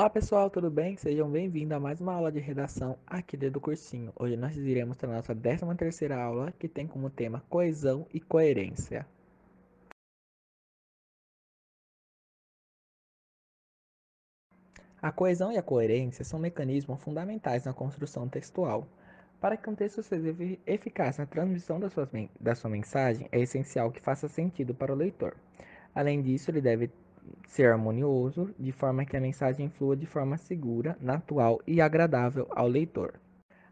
Olá pessoal, tudo bem? Sejam bem-vindos a mais uma aula de redação aqui dentro do cursinho. Hoje nós iremos ter a nossa 13ª aula, que tem como tema coesão e coerência. A coesão e a coerência são mecanismos fundamentais na construção textual. Para que um texto seja eficaz na transmissão da sua mensagem, é essencial que faça sentido para o leitor. Além disso, ele deve ser harmonioso, de forma que a mensagem flua de forma segura, natural e agradável ao leitor.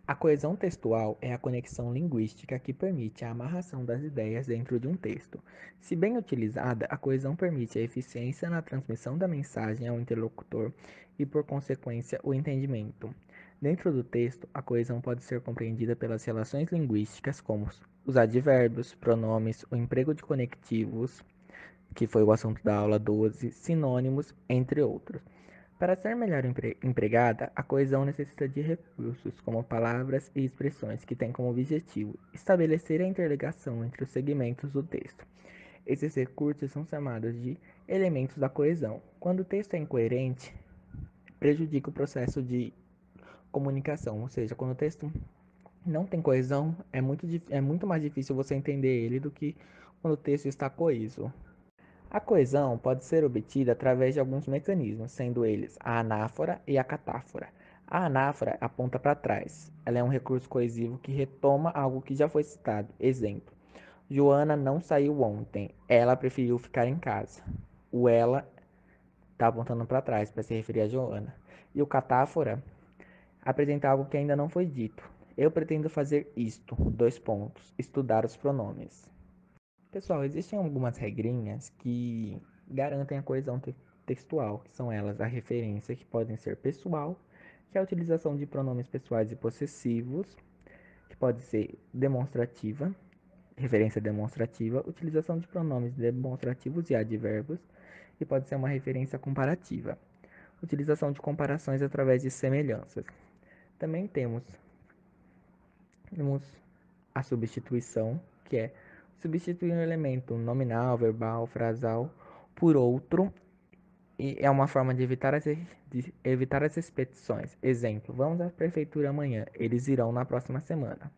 A coesão textual é a conexão linguística que permite a amarração das ideias dentro de um texto. Se bem utilizada, a coesão permite a eficiência na transmissão da mensagem ao interlocutor e, por consequência, o entendimento. Dentro do texto, a coesão pode ser compreendida pelas relações linguísticas, como os advérbios, pronomes, o emprego de conectivos, que foi o assunto da aula 12, sinônimos, entre outros. Para ser melhor empregada, a coesão necessita de recursos, como palavras e expressões que têm como objetivo estabelecer a interligação entre os segmentos do texto. Esses recursos são chamados de elementos da coesão. Quando o texto é incoerente, prejudica o processo de comunicação, ou seja, quando o texto não tem coesão, é muito mais difícil você entender ele do que quando o texto está coeso. A coesão pode ser obtida através de alguns mecanismos, sendo eles a anáfora e a catáfora. A anáfora aponta para trás. Ela é um recurso coesivo que retoma algo que já foi citado. Exemplo: Joana não saiu ontem. Ela preferiu ficar em casa. O ela está apontando para trás para se referir a Joana. E o catáfora apresenta algo que ainda não foi dito. Eu pretendo fazer isto. Dois pontos. Estudar os pronomes. Pessoal, existem algumas regrinhas que garantem a coesão textual, que são elas a referência, que podem ser pessoal, que é a utilização de pronomes pessoais e possessivos, que pode ser demonstrativa, referência demonstrativa, utilização de pronomes demonstrativos e advérbios, e pode ser uma referência comparativa, utilização de comparações através de semelhanças. Também temos a substituição, que é substituir um elemento nominal, verbal, frasal por outro, e é uma forma de evitar as repetições. Exemplo: vamos à prefeitura amanhã, eles irão na próxima semana.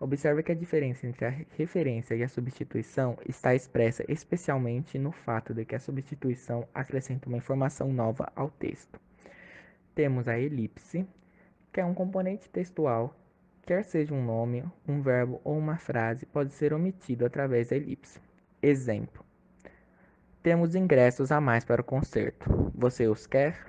Observe que a diferença entre a referência e a substituição está expressa especialmente no fato de que a substituição acrescenta uma informação nova ao texto. Temos a elipse, que é um componente textual, quer seja um nome, um verbo ou uma frase, pode ser omitido através da elipse. Exemplo: temos ingressos a mais para o concerto. Você os quer?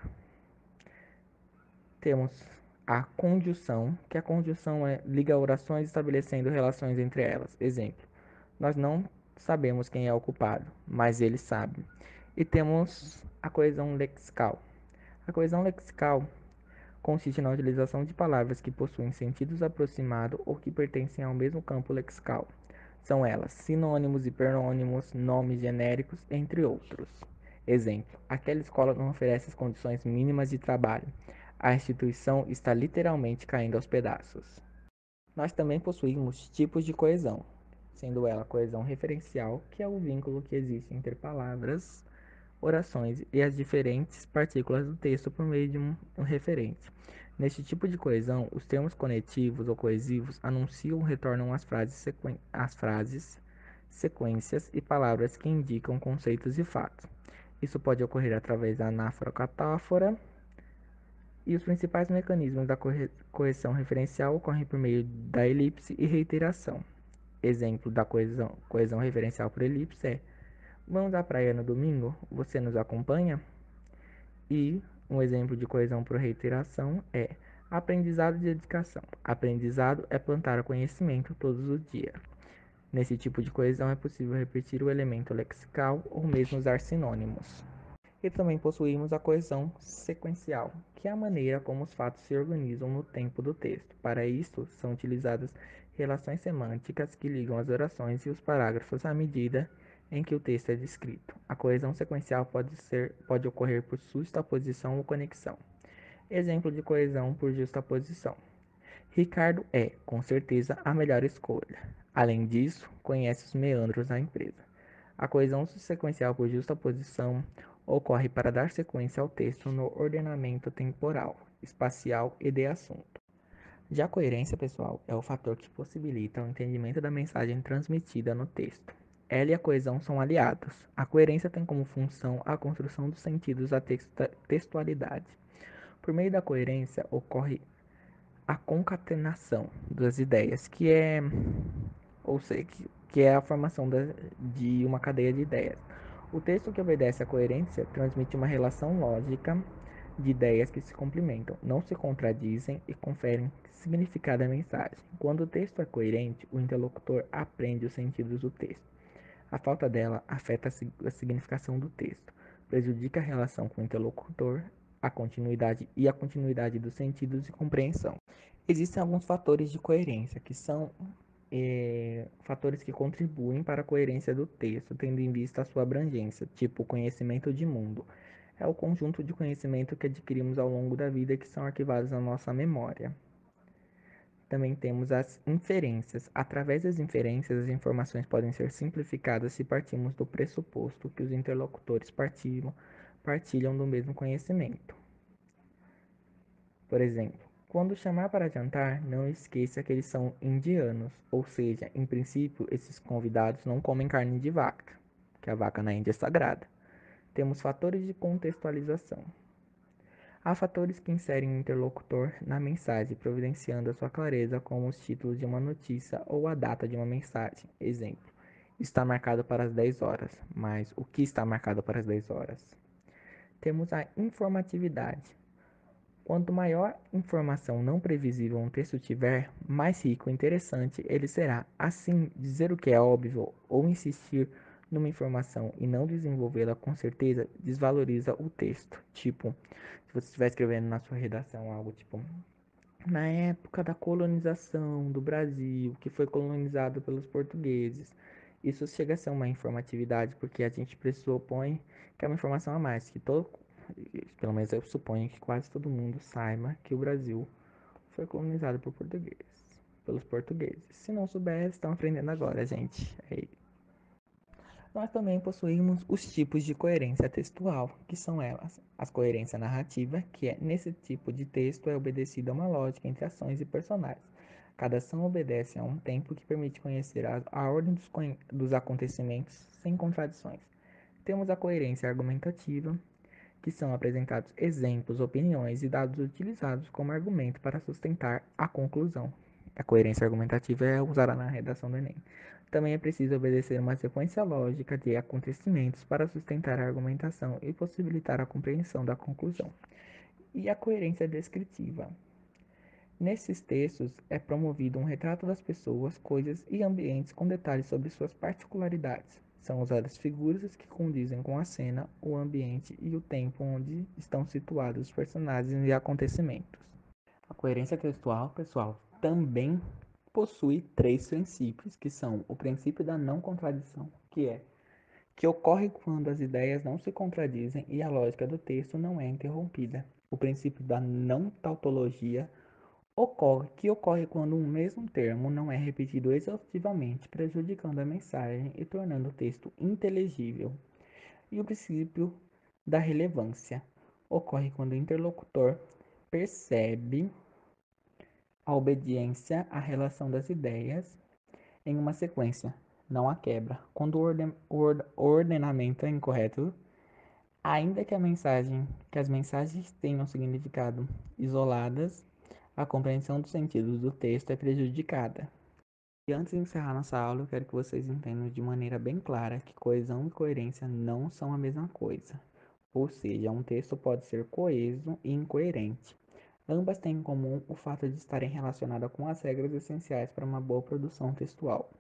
Temos a conjunção, que a conjunção liga orações estabelecendo relações entre elas. Exemplo: nós não sabemos quem é o culpado, mas ele sabe. E temos a coesão lexical. A coesão lexical consiste na utilização de palavras que possuem sentidos aproximados ou que pertencem ao mesmo campo lexical. São elas sinônimos, hipernônimos, nomes genéricos, entre outros. Exemplo: aquela escola não oferece as condições mínimas de trabalho. A instituição está literalmente caindo aos pedaços. Nós também possuímos tipos de coesão, sendo ela a coesão referencial, que é o vínculo que existe entre palavras, orações e as diferentes partículas do texto por meio de um referente. Neste tipo de coesão, os termos conectivos ou coesivos anunciam ou retornam as frases, sequências e palavras que indicam conceitos e fatos. Isso pode ocorrer através da anáfora ou catáfora, e os principais mecanismos da coesão referencial ocorrem por meio da elipse e reiteração. Exemplo da coesão referencial por elipse é: vamos à praia no domingo? Você nos acompanha? E um exemplo de coesão por reiteração é aprendizado e dedicação. Aprendizado é plantar o conhecimento todos os dias. Nesse tipo de coesão é possível repetir o elemento lexical ou mesmo usar sinônimos. E também possuímos a coesão sequencial, que é a maneira como os fatos se organizam no tempo do texto. Para isso, são utilizadas relações semânticas que ligam as orações e os parágrafos à medida em que o texto é descrito. A coesão sequencial pode ocorrer por justaposição ou conexão. Exemplo de coesão por justaposição: Ricardo é, com certeza, a melhor escolha. Além disso, conhece os meandros da empresa. A coesão sequencial por justaposição ocorre para dar sequência ao texto no ordenamento temporal, espacial e de assunto. Já a coerência, pessoal, é o fator que possibilita o entendimento da mensagem transmitida no texto. Ela e a coesão são aliados. A coerência tem como função a construção dos sentidos da textualidade. Por meio da coerência ocorre a concatenação das ideias, ou seja, que é a formação de uma cadeia de ideias. O texto que obedece à coerência transmite uma relação lógica de ideias que se complementam, não se contradizem e conferem significado à mensagem. Quando o texto é coerente, o interlocutor aprende os sentidos do texto. A falta dela afeta a significação do texto, prejudica a relação com o interlocutor, a continuidade dos sentidos e compreensão. Existem alguns fatores de coerência que são fatores que contribuem para a coerência do texto, tendo em vista a sua abrangência, tipo conhecimento de mundo. É o conjunto de conhecimento que adquirimos ao longo da vida que são arquivados na nossa memória. Também temos as inferências. Através das inferências, as informações podem ser simplificadas se partimos do pressuposto que os interlocutores partilham do mesmo conhecimento. Por exemplo, quando chamar para jantar, não esqueça que eles são indianos, ou seja, em princípio, esses convidados não comem carne de vaca, que a vaca na Índia é sagrada. Temos fatores de contextualização. Há fatores que inserem o interlocutor na mensagem, providenciando a sua clareza, como os títulos de uma notícia ou a data de uma mensagem. Exemplo: está marcado para as 10 horas, mas o que está marcado para as 10 horas? Temos a informatividade. Quanto maior informação não previsível um texto tiver, mais rico e interessante ele será. Assim, dizer o que é óbvio ou insistir numa informação e não desenvolvê-la com certeza desvaloriza o texto. Tipo, se você estiver escrevendo na sua redação algo tipo, na época da colonização do Brasil, que foi colonizado pelos portugueses, isso chega a ser uma informatividade, porque a gente pressupõe que é uma informação a mais, que todo, pelo menos eu suponho que quase todo mundo saiba que o Brasil foi colonizado por portugueses, pelos portugueses. Se não souber, estão aprendendo agora, gente. É isso. Nós também possuímos os tipos de coerência textual, que são elas: a coerência narrativa, que é nesse tipo de texto é obedecida a uma lógica entre ações e personagens. Cada ação obedece a um tempo que permite conhecer a ordem dos acontecimentos sem contradições. Temos a coerência argumentativa, que são apresentados exemplos, opiniões e dados utilizados como argumento para sustentar a conclusão. A coerência argumentativa é usada na redação do Enem. Também é preciso obedecer uma sequência lógica de acontecimentos para sustentar a argumentação e possibilitar a compreensão da conclusão. E a coerência descritiva. Nesses textos é promovido um retrato das pessoas, coisas e ambientes com detalhes sobre suas particularidades. São usadas figuras que condizem com a cena, o ambiente e o tempo onde estão situados os personagens e acontecimentos. A coerência textual, pessoal, também possui três princípios, que são o princípio da não contradição, que ocorre quando as ideias não se contradizem e a lógica do texto não é interrompida. O princípio da não tautologia, que ocorre quando um mesmo termo não é repetido exaustivamente, prejudicando a mensagem e tornando o texto inteligível. E o princípio da relevância ocorre quando o interlocutor percebe a obediência à relação das ideias em uma sequência, não a quebra. Quando o ordenamento é incorreto, ainda que as mensagens tenham significado isoladas, a compreensão dos sentidos do texto é prejudicada. E antes de encerrar nossa aula, eu quero que vocês entendam de maneira bem clara que coesão e coerência não são a mesma coisa. Ou seja, um texto pode ser coeso e incoerente. Ambas têm em comum o fato de estarem relacionadas com as regras essenciais para uma boa produção textual.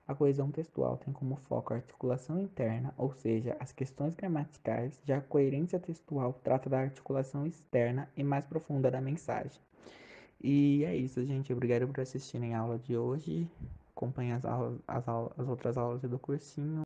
A coesão textual tem como foco a articulação interna, ou seja, as questões gramaticais, já a coerência textual trata da articulação externa e mais profunda da mensagem. E é isso, gente. Obrigado por assistirem a aula de hoje. Acompanhe as outras aulas do cursinho.